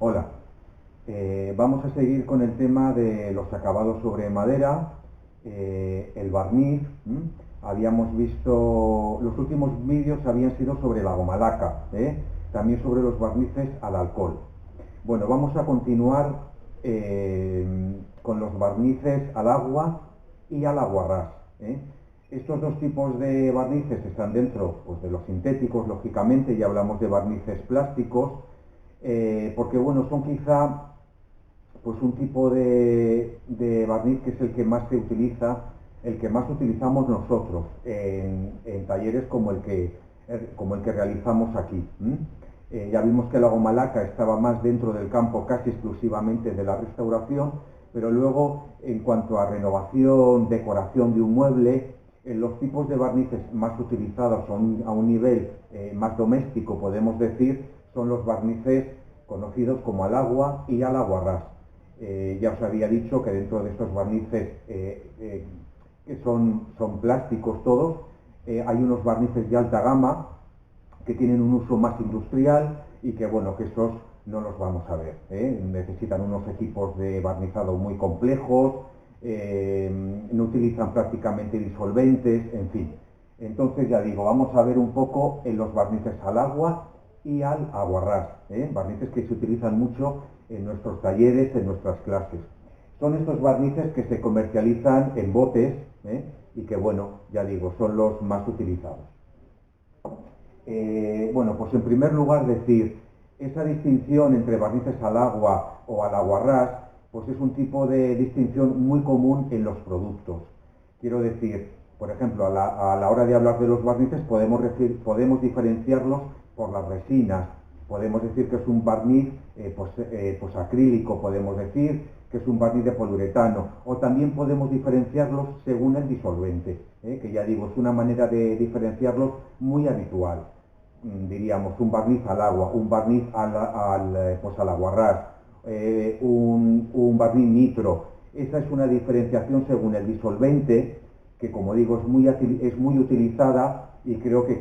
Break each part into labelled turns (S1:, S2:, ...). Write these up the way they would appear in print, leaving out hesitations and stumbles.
S1: Hola, vamos a seguir con el tema de los acabados sobre madera, el barniz. Habíamos visto, los últimos vídeos habían sido sobre la gomalaca, también sobre los barnices al alcohol. Bueno, vamos a continuar con los barnices al agua y al aguarrás. Estos dos tipos de barnices están dentro, pues, de los sintéticos, lógicamente. Ya hablamos de barnices plásticos, porque bueno, son quizá pues un tipo de barniz que es el que más se utiliza, el que más utilizamos nosotros en talleres como el que realizamos aquí. Ya vimos que la gomalaca estaba más dentro del campo casi exclusivamente de la restauración, pero luego en cuanto a renovación, decoración de un mueble, los tipos de barnices más utilizados a un nivel más doméstico, podemos decir, son los barnices conocidos como al agua y al aguarrás. Ya os había dicho que dentro de estos barnices, que son plásticos todos, hay unos barnices de alta gama que tienen un uso más industrial y que bueno, que esos no los vamos a ver. Necesitan unos equipos de barnizado muy complejos, no utilizan prácticamente disolventes, en fin. Entonces ya digo, vamos a ver un poco en los barnices al agua y al aguarrás, barnices que se utilizan mucho en nuestros talleres, en nuestras clases. Son estos barnices que se comercializan en botes, y que bueno, ya digo, son los más utilizados. Bueno, pues en primer lugar decir, esa distinción entre barnices al agua o al aguarrás, pues es un tipo de distinción muy común en los productos. Quiero decir, por ejemplo, a la hora de hablar de los barnices podemos diferenciarlos por las resinas. Podemos decir que es un barniz pues acrílico, podemos decir que es un barniz de poliuretano, o también podemos diferenciarlos según el disolvente, que ya digo, es una manera de diferenciarlos muy habitual. Diríamos un barniz al agua, un barniz pues al aguarrás, un barniz nitro. Esa es una diferenciación según el disolvente, que como digo es muy utilizada y creo que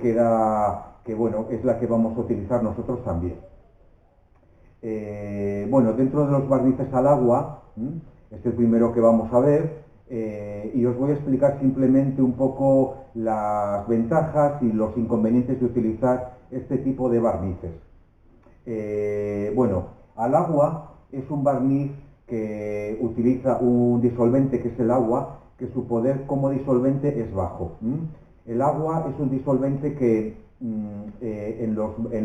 S1: que bueno, es la que vamos a utilizar nosotros también. Bueno, dentro de los barnices al agua, es el primero que vamos a ver, y os voy a explicar simplemente un poco las ventajas y los inconvenientes de utilizar este tipo de barnices. Bueno, al agua es un barniz que utiliza un disolvente que es el agua, que su poder como disolvente es bajo. El agua es un disolvente que en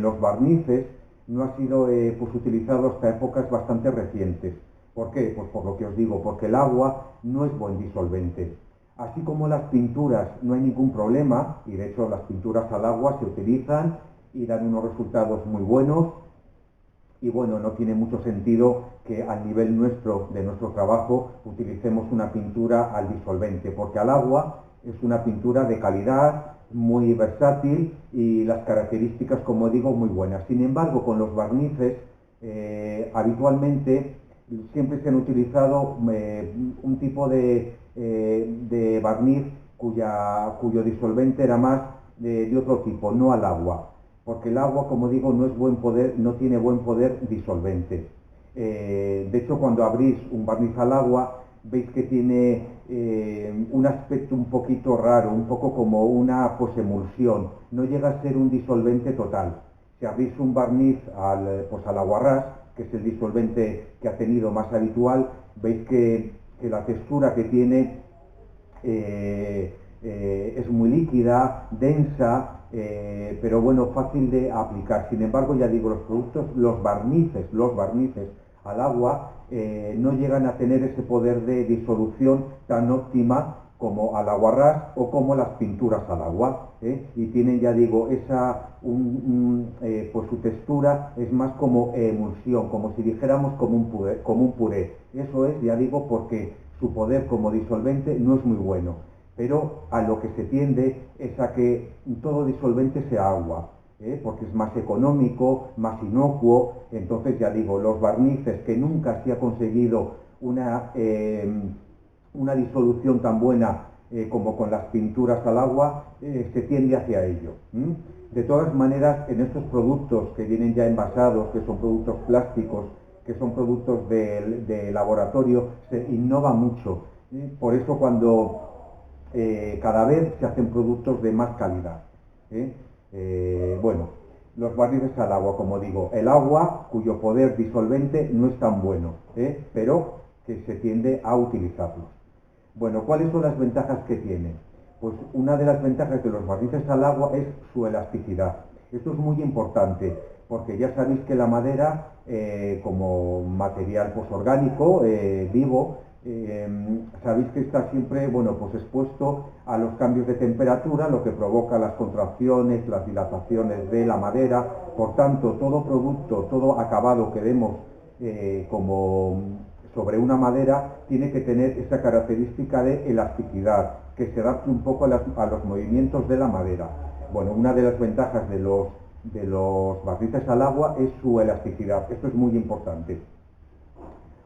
S1: los barnices no ha sido pues, utilizado hasta épocas bastante recientes. ¿Por qué? Pues por lo que os digo, porque el agua no es buen disolvente. Así como las pinturas no hay ningún problema, y de hecho las pinturas al agua se utilizan y dan unos resultados muy buenos, y bueno, no tiene mucho sentido que a nivel nuestro, de nuestro trabajo, utilicemos una pintura al disolvente, porque al agua es una pintura de calidad, muy versátil y las características, como digo, muy buenas. Sin embargo, con los barnices, habitualmente siempre se han utilizado un tipo de barniz cuyo disolvente era más de otro tipo, no al agua, porque el agua, como digo, no tiene buen poder disolvente. De hecho, cuando abrís un barniz al agua, veis que tiene un aspecto un poquito raro, un poco como una posemulsión, no llega a ser un disolvente total. Si abrís un barniz pues al aguarrás, que es el disolvente que ha tenido más habitual, veis que la textura que tiene es muy líquida, densa, pero bueno, fácil de aplicar. Sin embargo, ya digo, los barnices al agua no llegan a tener ese poder de disolución tan óptima como al aguarrás o como las pinturas al agua, y tienen, ya digo, pues su textura es más como emulsión, como si dijéramos como un puré. Eso es, ya digo, porque su poder como disolvente no es muy bueno, pero a lo que se tiende es a que todo disolvente sea agua, porque es más económico, más inocuo. Entonces, ya digo, los barnices que nunca se ha conseguido una disolución tan buena como con las pinturas al agua, se tiende hacia ello. De todas maneras, en estos productos que vienen ya envasados, que son productos plásticos, que son productos de laboratorio, se innova mucho. Por eso cuando cada vez se hacen productos de más calidad. Bueno, los barnices al agua, como digo, el agua cuyo poder disolvente no es tan bueno, pero que se tiende a utilizarlos. Bueno, ¿cuáles son las ventajas que tiene? Pues una de las ventajas de los barnices al agua es su elasticidad. Esto es muy importante, porque ya sabéis que la madera, como material pues, orgánico, vivo, sabéis que está siempre, bueno, pues expuesto a los cambios de temperatura, lo que provoca las contracciones, las dilataciones de la madera. Por tanto, todo producto, todo acabado que vemos como sobre una madera tiene que tener esa característica de elasticidad, que se adapte un poco a los movimientos de la madera. Bueno, una de las ventajas de los barnices al agua es su elasticidad. Esto es muy importante.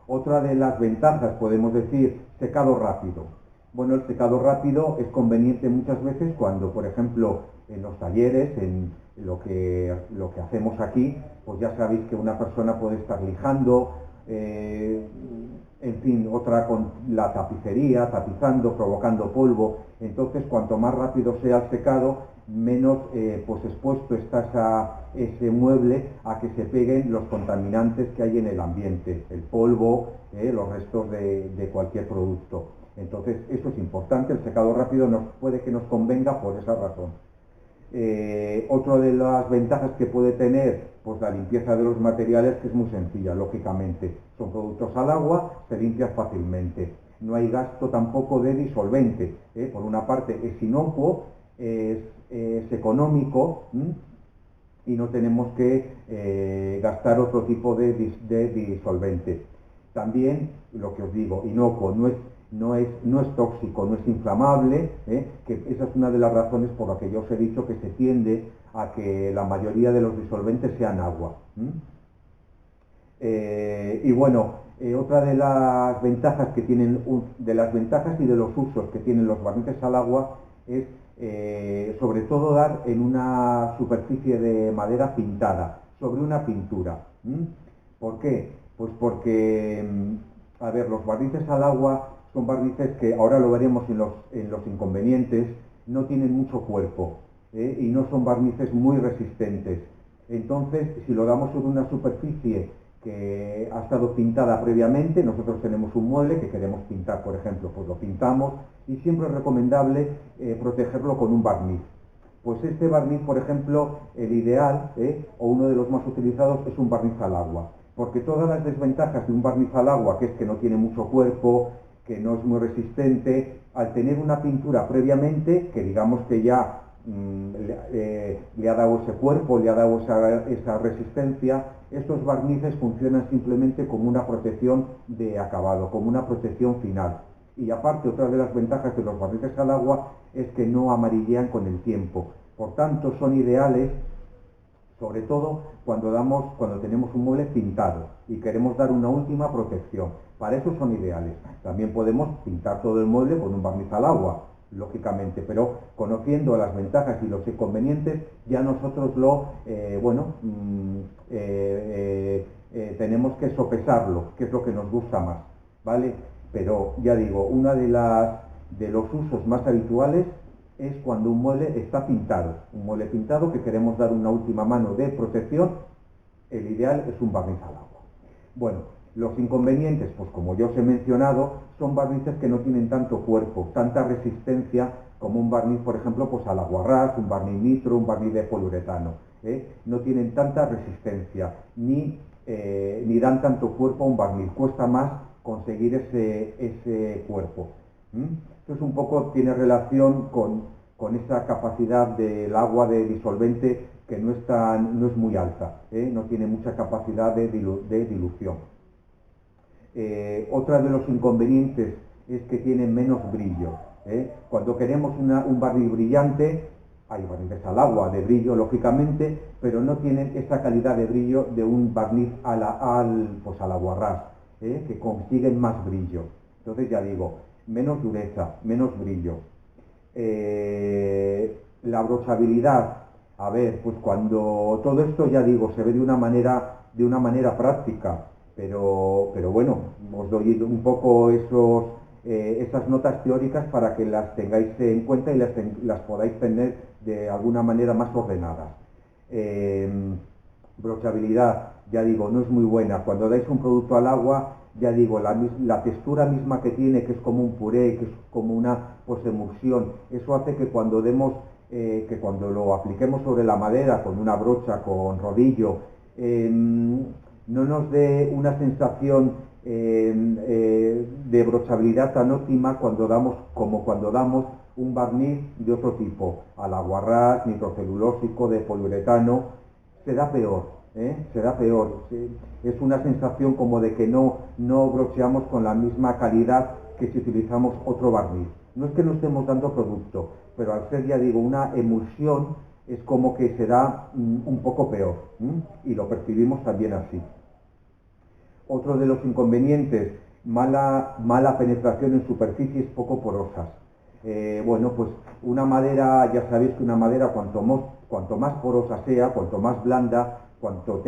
S1: Otra de las ventajas, podemos decir, secado rápido. Bueno, el secado rápido es conveniente muchas veces cuando, por ejemplo, en los talleres, en lo que hacemos aquí, pues ya sabéis que una persona puede estar lijando, en fin, otra con la tapicería, tapizando, provocando polvo. Entonces, cuanto más rápido sea el secado, menos pues expuesto está ese mueble a que se peguen los contaminantes que hay en el ambiente, el polvo, los restos de cualquier producto. Entonces, eso es importante, el secado rápido puede que nos convenga por esa razón. Otra de las ventajas que puede tener, pues la limpieza de los materiales, que es muy sencilla, lógicamente. Son productos al agua, se limpian fácilmente. No hay gasto tampoco de disolvente. Por una parte es inocuo, es económico, y no tenemos que gastar otro tipo de disolvente. También, lo que os digo, inocuo, no es tóxico, no es inflamable, que esa es una de las razones por las que yo os he dicho que se tiende a que la mayoría de los disolventes sean agua. Y bueno, otra de las ventajas que tienen, de las ventajas y de los usos que tienen los barnices al agua es sobre todo dar en una superficie de madera pintada, sobre una pintura. ¿Por qué? Pues porque, a ver, los barnices al agua son barnices que, ahora lo veremos en los inconvenientes, no tienen mucho cuerpo, y no son barnices muy resistentes. Entonces, si lo damos sobre una superficie que ha estado pintada previamente, nosotros tenemos un mueble que queremos pintar, por ejemplo, pues lo pintamos, y siempre es recomendable protegerlo con un barniz. Pues este barniz, por ejemplo, el ideal, o uno de los más utilizados, es un barniz al agua, porque todas las desventajas de un barniz al agua, que es que no tiene mucho cuerpo, que no es muy resistente, al tener una pintura previamente, que digamos que ya le ha dado ese cuerpo, le ha dado esa resistencia, estos barnices funcionan simplemente como una protección de acabado, como una protección final. Y aparte, otra de las ventajas de los barnices al agua es que no amarillean con el tiempo. Por tanto, son ideales, sobre todo cuando tenemos un mueble pintado y queremos dar una última protección. Para eso son ideales. También podemos pintar todo el mueble con un barniz al agua, lógicamente, pero conociendo las ventajas y los inconvenientes, ya nosotros tenemos que sopesarlo, qué es lo que nos gusta más, ¿vale? Pero ya digo, uno de los usos más habituales es cuando un mueble está pintado, un mueble pintado que queremos dar una última mano de protección, el ideal es un barniz al agua. Bueno, los inconvenientes, pues como ya os he mencionado, son barnices que no tienen tanto cuerpo, tanta resistencia como un barniz, por ejemplo, pues al aguarrás, un barniz nitro, un barniz de poliuretano. No tienen tanta resistencia, ni dan tanto cuerpo a un barniz, cuesta más conseguir ese cuerpo. Entonces un poco tiene relación con esa capacidad del agua de disolvente que no es muy alta, no tiene mucha capacidad de dilución. Otra de los inconvenientes es que tiene menos brillo. Cuando queremos un barniz brillante, hay barnices al agua de brillo, lógicamente, pero no tienen esa calidad de brillo de un barniz al aguarrás, que consiguen más brillo. Entonces ya digo, menos dureza, menos brillo. La brochabilidad, a ver, pues cuando todo esto, ya digo, se ve de una manera práctica, pero bueno, os doy un poco esas notas teóricas para que las tengáis en cuenta y las podáis tener de alguna manera más ordenadas. Brochabilidad, ya digo, no es muy buena. Cuando dais un producto al agua, ya digo, la textura misma que tiene, que es como un puré, que es como una pues, emulsión, eso hace que cuando cuando lo apliquemos sobre la madera con una brocha, con rodillo, no nos dé una sensación de brochabilidad tan óptima como cuando damos un barniz de otro tipo, al aguarrás, nitrocelulósico, de poliuretano, se da peor, se da peor. Es una sensación como de que no brocheamos con la misma calidad que si utilizamos otro barniz. No es que no estemos dando producto, pero al ser, ya digo, una emulsión, es como que se da un poco peor, y lo percibimos también así. Otro de los inconvenientes, mala penetración en superficies poco porosas. Bueno, pues una madera, ya sabéis que una madera cuanto más porosa sea, cuanto más blanda, cuanto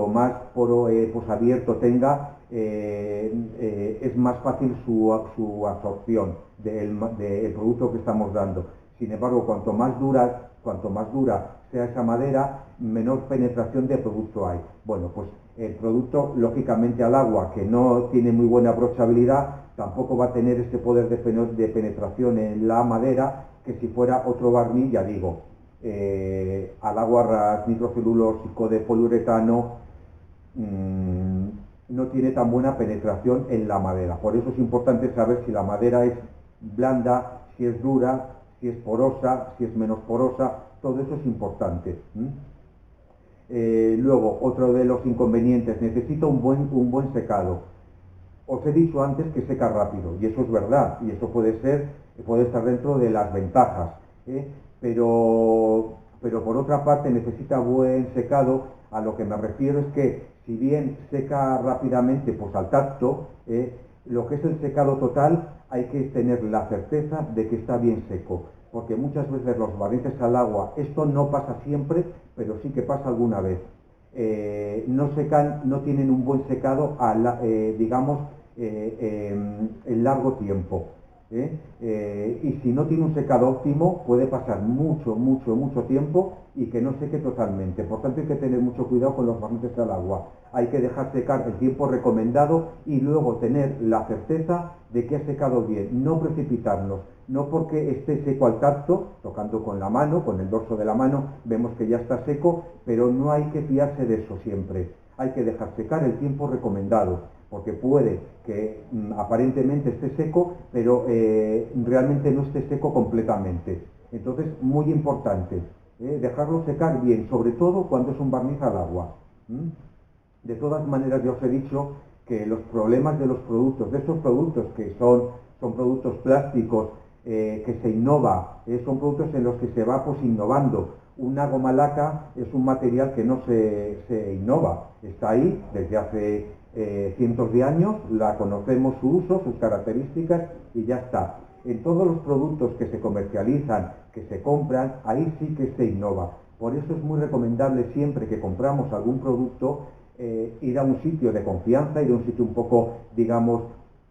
S1: más poro pues abierto tenga, es más fácil su absorción del producto que estamos dando. Sin embargo, cuanto más dura sea esa madera, menor penetración de producto hay. Bueno, pues el producto, lógicamente, al agua, que no tiene muy buena brochabilidad, tampoco va a tener ese poder de penetración en la madera que si fuera otro barniz, ya digo, al agua nitrocelulósico de poliuretano, no tiene tan buena penetración en la madera. Por eso es importante saber si la madera es blanda, si es dura, si es porosa, si es menos porosa, todo eso es importante. Luego, otro de los inconvenientes, necesita un buen secado. Os he dicho antes que seca rápido, y eso es verdad, y eso puede estar dentro de las ventajas, pero por otra parte necesita buen secado. A lo que me refiero es que si bien seca rápidamente pues al tacto, lo que es el secado total hay que tener la certeza de que está bien seco, porque muchas veces los barnices al agua, esto no pasa siempre, pero sí que pasa alguna vez, no tienen un buen secado digamos en largo tiempo. Y si no tiene un secado óptimo, puede pasar mucho tiempo y que no seque totalmente. Por tanto, hay que tener mucho cuidado con los barnices al agua. Hay que dejar secar el tiempo recomendado y luego tener la certeza de que ha secado bien. No precipitarnos, no porque esté seco al tacto, tocando con la mano, con el dorso de la mano, vemos que ya está seco, pero no hay que fiarse de eso siempre. Hay que dejar secar el tiempo recomendado, porque puede que aparentemente esté seco, pero realmente no esté seco completamente. Entonces, muy importante, dejarlo secar bien, sobre todo cuando es un barniz al agua. De todas maneras, ya os he dicho que los problemas de los productos, de estos productos que son productos plásticos, que se innova, son productos en los que se va pues innovando. Una goma laca es un material que no se innova, está ahí desde hace cientos de años, la conocemos su uso, sus características y ya está. En todos los productos que se comercializan, que se compran, ahí sí que se innova. Por eso es muy recomendable siempre que compramos algún producto, ir a un sitio de confianza, ir a un sitio un poco, digamos,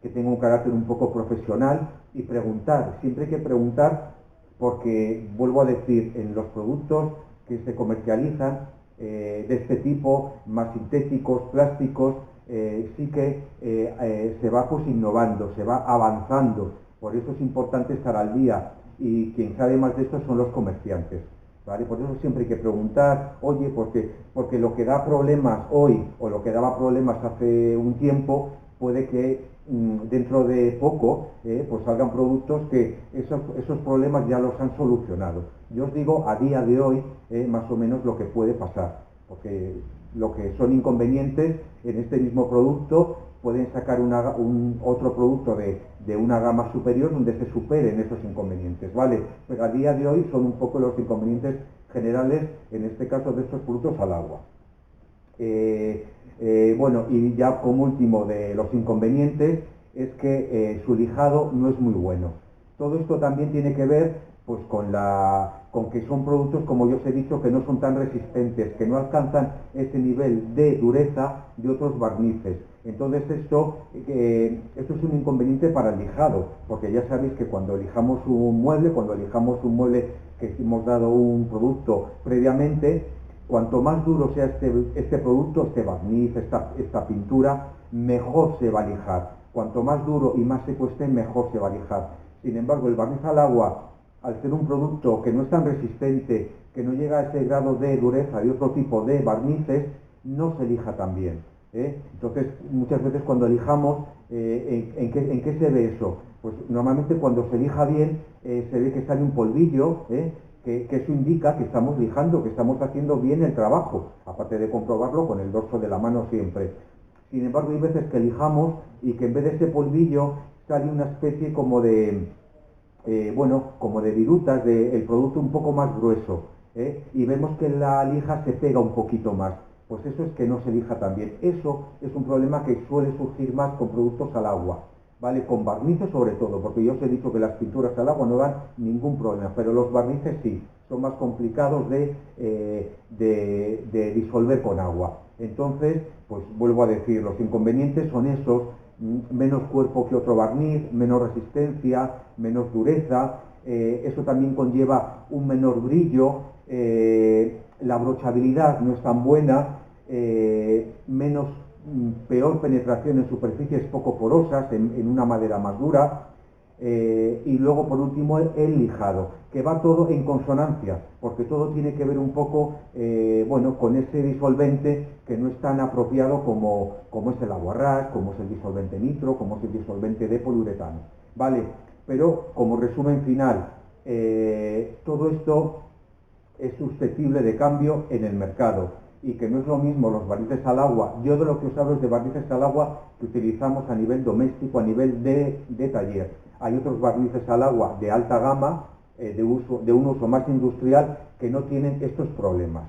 S1: que tenga un carácter un poco profesional y preguntar. Siempre hay que preguntar porque, vuelvo a decir, en los productos que se comercializan de este tipo, más sintéticos, plásticos, sí que se va pues innovando, se va avanzando. Por eso es importante estar al día y quien sabe más de esto son los comerciantes. ¿Vale? Por eso siempre hay que preguntar, oye, porque lo que da problemas hoy o lo que daba problemas hace un tiempo, puede que dentro de poco pues salgan productos que esos problemas ya los han solucionado. Yo os digo a día de hoy más o menos lo que puede pasar, porque lo que son inconvenientes en este mismo producto pueden sacar otro producto de una gama superior donde se superen esos inconvenientes, ¿vale? Pero a día de hoy son un poco los inconvenientes generales, en este caso de estos productos al agua. Bueno, y ya como último de los inconvenientes es que su lijado no es muy bueno. Todo esto también tiene que ver pues con que son productos, como yo os he dicho, que no son tan resistentes, que no alcanzan ese nivel de dureza de otros barnices. Entonces esto es un inconveniente para el lijado, porque ya sabéis que cuando elijamos un mueble que hemos dado un producto previamente, cuanto más duro sea este producto, este barniz, esta pintura, mejor se va a lijar. Cuanto más duro y más seco esté, mejor se va a lijar. Sin embargo, el barniz al agua, al ser un producto que no es tan resistente, que no llega a ese grado de dureza de otro tipo de barnices, no se lija tan bien. Entonces, muchas veces cuando lijamos, ¿en qué se ve eso? Pues normalmente cuando se lija bien, se ve que sale un polvillo, que eso indica que estamos lijando, que estamos haciendo bien el trabajo, aparte de comprobarlo con el dorso de la mano siempre. Sin embargo, hay veces que lijamos y que en vez de ese polvillo sale una especie como de, como de virutas, el producto un poco más grueso, y vemos que la lija se pega un poquito más. Pues eso es que no se lija tan bien. Eso es un problema que suele surgir más con productos al agua, ¿vale? Con barnices sobre todo, porque yo os he dicho que las pinturas al agua no dan ningún problema, pero los barnices sí, son más complicados de disolver con agua. Entonces, pues vuelvo a decir, los inconvenientes son esos: menos cuerpo que otro barniz, menos resistencia, menos dureza, eso también conlleva un menor brillo, la brochabilidad no es tan buena, peor penetración en superficies poco porosas, en una madera más dura, y luego por último el lijado, que va todo en consonancia, porque todo tiene que ver un poco con ese disolvente que no es tan apropiado como es el aguarrás, como es el disolvente nitro, como es el disolvente de poliuretano, ¿vale? Pero como resumen final, todo esto es susceptible de cambio en el mercado, y que no es lo mismo los barnices al agua. Yo de lo que os hablo es de barnices al agua que utilizamos a nivel doméstico, a nivel de taller. Hay otros barnices al agua de alta gama, de un uso más industrial, que no tienen estos problemas.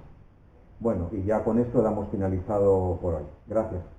S1: Bueno, y ya con esto damos finalizado por hoy. Gracias.